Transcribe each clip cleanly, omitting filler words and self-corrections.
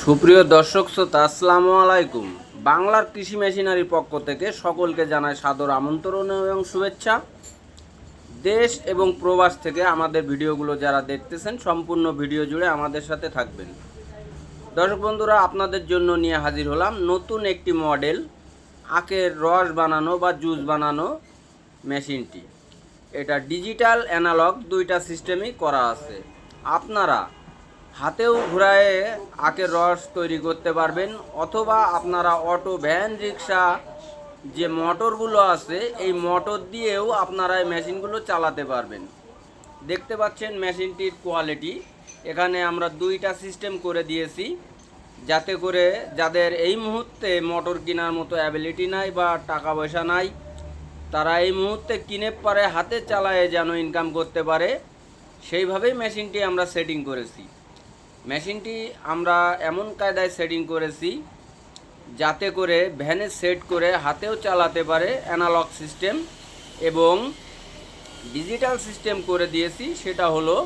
সুপ্রিয় দর্শক শ্রোতা, আসসালামু আলাইকুম। বাংলার কৃষি মেশিনারির পক্ষ থেকে সকলকে জানাই সাদর আমন্ত্রণ এবং শুভেচ্ছা। দেশ এবং প্রবাস থেকে আমাদের ভিডিওগুলো যারা দেখতেছেন, সম্পূর্ণ ভিডিও জুড়ে আমাদের সাথে থাকবেন। দর্শক বন্ধুরা, আপনাদের জন্য নিয়ে হাজির হলাম নতুন একটি মডেল আখের রস বানানো বা জুস বানানো মেশিনটি। এটা ডিজিটাল অ্যানালগ দুইটা সিস্টেমই করা আছে। আপনারা হাতেও ঘুরায়ে আখের রস তৈরি করতে পারবেন, অথবা আপনারা অটো, ভ্যান, রিক্সা যে মোটরগুলো আছে এই মোটর দিয়েও আপনারা এই মেশিনগুলো চালাতে পারবেন। দেখতে পাচ্ছেন মেশিনটির কোয়ালিটি। এখানে আমরা দুইটা সিস্টেম করে দিয়েছি, যাতে করে যাদের এই মুহূর্তে মোটর কেনার মতো অ্যাবিলিটি নাই বা টাকা পয়সা নাই, তারা এই মুহূর্তে কিনে পারে হাতে চালায়ে যেন ইনকাম করতে পারে, সেইভাবেই মেশিনটি আমরা সেটিং করেছি। মেশিনটি আমরা এমন কায়দায় সেটিং করেছি যাতে করে ভ্যানে সেট করে হাতেও চালাতে পারে অ্যানালগ সিস্টেম, এবং ডিজিটাল সিস্টেম করে দিয়েছি, সেটা হলো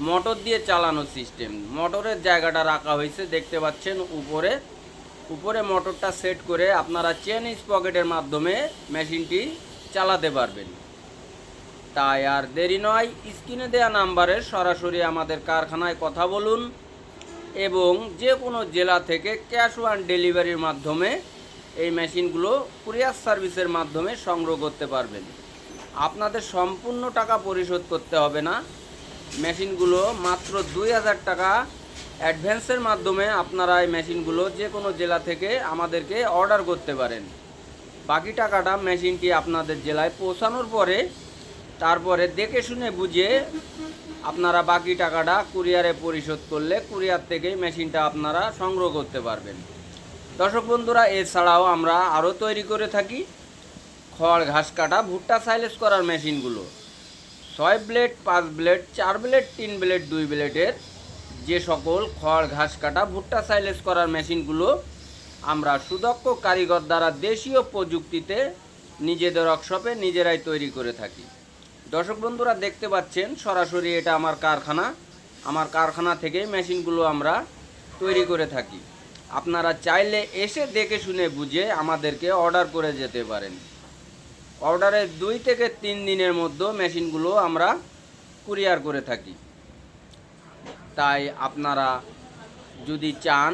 মোটর দিয়ে চালানো সিস্টেম। মোটরের জায়গাটা রাখা হয়েছে, দেখতে পাচ্ছেন উপরে মোটরটা সেট করে আপনারা চেন স্পকেটের মাধ্যমে মেশিনটি চালাতে পারবেন। তাই আর দেরি নয়, স্ক্রিনে দেওয়া নাম্বারে সরাসরি আমাদের কারখানায় কথা বলুন এবং যে কোনো জেলা থেকে ক্যাশ অন ডেলিভারির মাধ্যমে এই মেশিনগুলো কুরিয়ার সার্ভিসের মাধ্যমে সংগ্রহ করতে পারবেন। আপনাদের সম্পূর্ণ টাকা পরিশোধ করতে হবে না। মেশিনগুলো মাত্র 2000 টাকা অ্যাডভান্সের মাধ্যমে আপনারা এই মেশিনগুলো যে কোনো জেলা থেকে আমাদেরকে অর্ডার করতে পারেন। বাকি টাকাটা মেশিনটি আপনাদের জেলায় পৌঁছানোর পরে তারপরে দেখে শুনে বুঝে আপনারা বাকি টাকাটা কুরিয়ারে পরিশোধ করলে কুরিয়ার থেকেই মেশিনটা আপনারা সংগ্রহ করতে পারবেন। দর্শক বন্ধুরা, এছাড়াও আমরা আরও তৈরি করে থাকি খড় ঘাস কাটা, ভুট্টা সাইলেজ করার মেশিনগুলো। 6 ব্লেড, 5 ব্লেড, 4 ব্লেড, 3 ব্লেড, 2 ব্লেডের যে সকল খড় ঘাস কাটা, ভুট্টা সাইলেজ করার মেশিনগুলো আমরা সুদক্ষ কারিগর দ্বারা দেশীয় প্রযুক্তিতে নিজেদের ওয়ার্কশপে নিজেরাই তৈরি করে থাকি। দর্শক বন্ধুরা, দেখতে পাচ্ছেন সরাসরি এটা আমার কারখানা থেকেই মেশিনগুলো আমরা তৈরি করে থাকি। আপনারা চাইলে এসে দেখে শুনে বুঝে আমাদেরকে অর্ডার করে যেতে পারেন। অর্ডারের 2 থেকে 3 দিনের মধ্যে মেশিনগুলো আমরা কুরিয়ার করে থাকি। তাই আপনারা যদি চান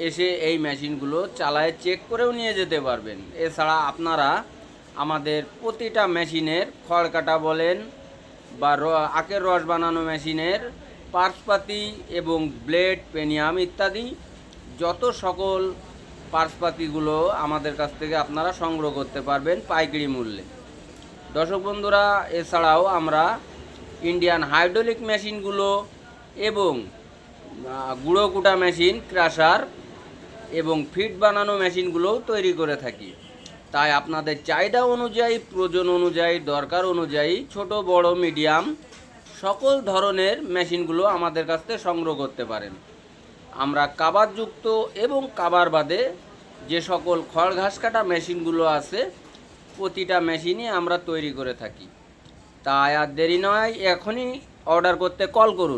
এসে এই মেশিনগুলো চালায় চেক করেও নিয়ে যেতে পারবেন। এছাড়া আপনারা আমাদের প্রতিটা মেশিনের খড় কাটা বলেন বা আখের রস বানানো মেশিনের পার্টসপাতি এবং ব্লেড, পেনিয়াম ইত্যাদি যত সকল পার্টসপাতিগুলো আমাদের কাছ থেকে আপনারা সংগ্রহ করতে পারবেন পাইকারি মূল্যে। দর্শক বন্ধুরা, এছাড়াও আমরা ইন্ডিয়ান হাইড্রোলিক মেশিনগুলো এবং গুঁড়ো কুটা মেশিন, ক্রাশার এবং ফিট বানানো মেশিনগুলোও তৈরি করে থাকি। তাই আপনাদের চাহিদা অনুযায়ী, প্রয়োজন অনুযায়ী, দরকার অনুযায়ী ছোট বড় মিডিয়াম সকল ধরনের মেশিনগুলো আমাদের কাছ থেকে সংগ্রহ করতে পারেন। আমরা কাভারযুক্ত এবং কাভার বাদে যে সকল খড় ঘাস কাটা মেশিনগুলো আছে প্রতিটা মেশিনই আমরা তৈরি করে থাকি। তাই আর দেরি নয়, এখনই অর্ডার করতে কল করুন।